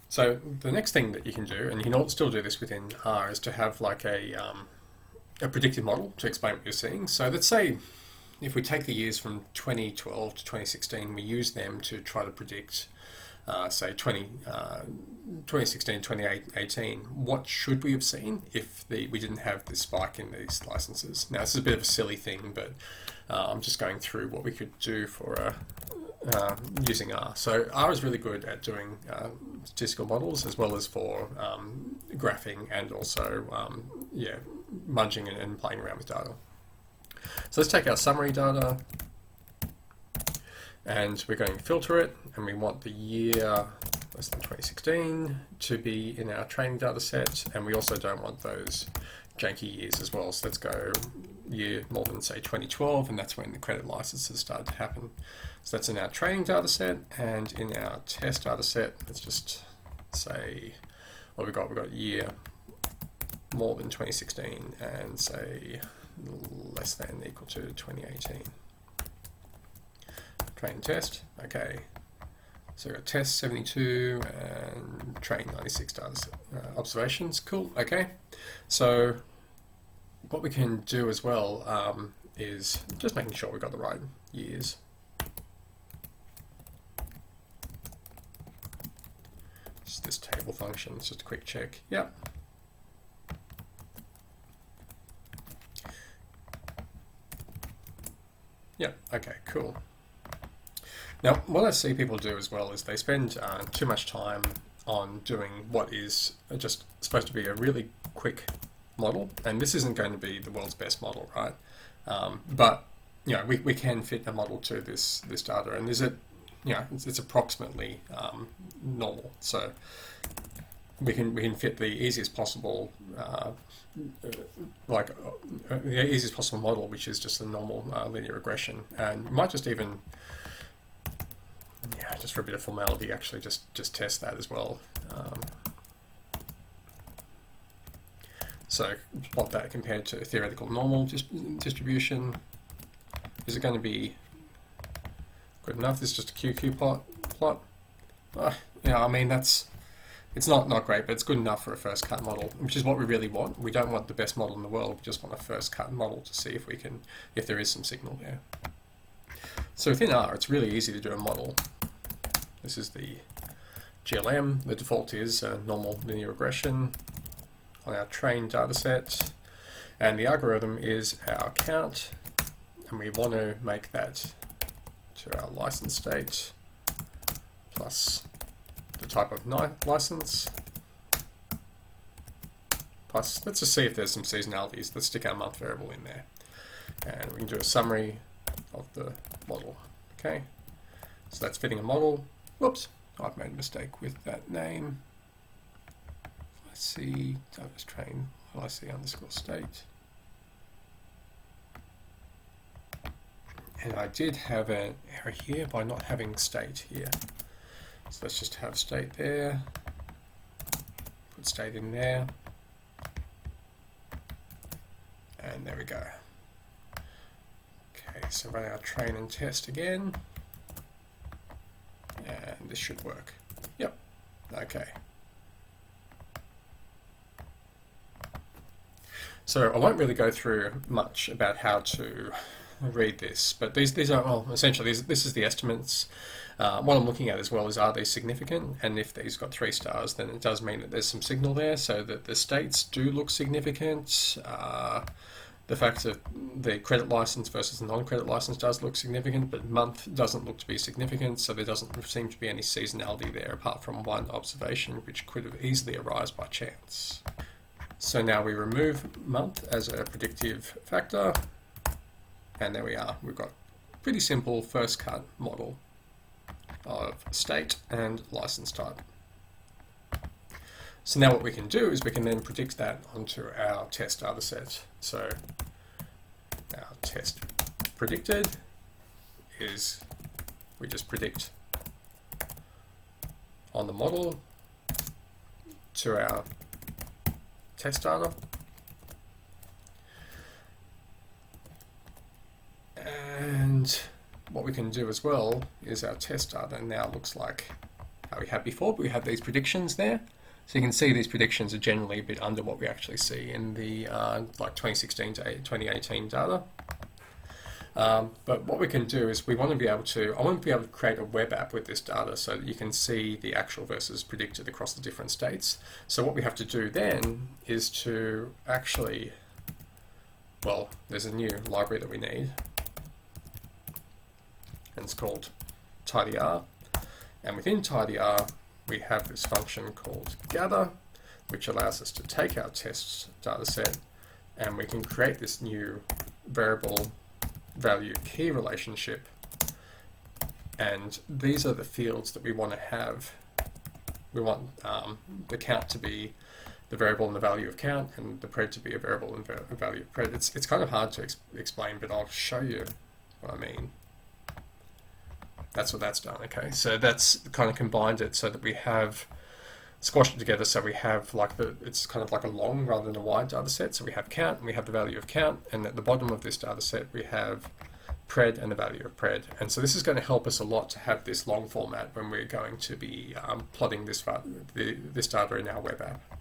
So the next thing that you can do, and you can still do this within R, is to have like a predictive model to explain what you're seeing. So let's say if we take the years from 2012 to 2016, we use them to try to predict, say, 2016, 2018, what should we have seen if we didn't have this spike in these licenses? Now, this is a bit of a silly thing, but I'm just going through what we could do for using R. So R is really good at doing statistical models as well as for graphing and also munging and playing around with data. So let's take our summary data and we're going to filter it, and we want the year less than 2016 to be in our training data set, and we also don't want those janky years as well. So let's go year more than, say, 2012, and that's when the credit licenses started to happen. So that's in our training data set, and in our test data set, let's just say what we've got year more than 2016 and say less than equal to 2018. Train test, okay. So we've got test 72 and train 96 data set, observations, cool, okay. So what we can do as well is just making sure we've got the right years. Just this table function, it's just a quick check, yep. Yep, okay, cool. Now, what I see people do as well is they spend too much time on doing what is just supposed to be a really quick model, and this isn't going to be the world's best model, right? But we can fit a model to this data, and it's approximately normal, so we can fit the easiest possible the easiest possible model, which is just a normal linear regression, and we might just even just for a bit of formality actually just test that as well. So plot that compared to a theoretical normal distribution. Is it going to be good enough? This is just a QQ plot. I mean, it's not great, but it's good enough for a first cut model, which is what we really want. We don't want the best model in the world. We just want a first cut model to see if there is some signal there. So within R, it's really easy to do a model. This is the GLM. The default is a normal linear regression on our trained data set, and the algorithm is our count, and we want to make that to our license state plus the type of license plus, let's just see if there's some seasonalities. Let's stick our month variable in there, and we can do a summary of the model. Okay, so that's fitting a model. Whoops, I've made a mistake with that name. Let's see, data's train LIC underscore state. And I did have an error here by not having state here. So let's just have state there, put state in there, and there we go. Okay, so run our train and test again, and this should work. Yep, okay. So I won't really go through much about how to read this, but these are, well, essentially this is the estimates. What I'm looking at as well is, are they significant? And if these got 3 stars, then it does mean that there's some signal there, so that the states do look significant. The fact that the credit license versus the non-credit license does look significant, but month doesn't look to be significant, so there doesn't seem to be any seasonality there apart from one observation, which could have easily arisen by chance. So now we remove month as a predictive factor, and there we are. We've got a pretty simple first cut model of state and license type. So now what we can do is we can then predict that onto our test data set. So our test predicted is we just predict on the model to our test data. And what we can do as well is our test data now looks like we had before, but we have these predictions there. So you can see these predictions are generally a bit under what we actually see in the like 2016 to 2018 data. But what we can do is I want to be able to create a web app with this data so that you can see the actual versus predicted across the different states. So what we have to do then is to actually, well, there's a new library that we need, and it's called tidyr. And within tidyr, we have this function called gather, which allows us to take our test data set, and we can create this new variable value key relationship. And these are the fields that we want to have. We want the count to be the variable and the value of count, and the pred to be a variable and value of pred. It's kind of hard to explain, but I'll show you what I mean. That's what that's done. Okay, so that's kind of combined it so that we have squashed it together. So we have like it's kind of like a long rather than a wide data set. So we have count and we have the value of count, and at the bottom of this data set we have pred and the value of pred. And so this is going to help us a lot to have this long format when we're going to be plotting this data in our web app.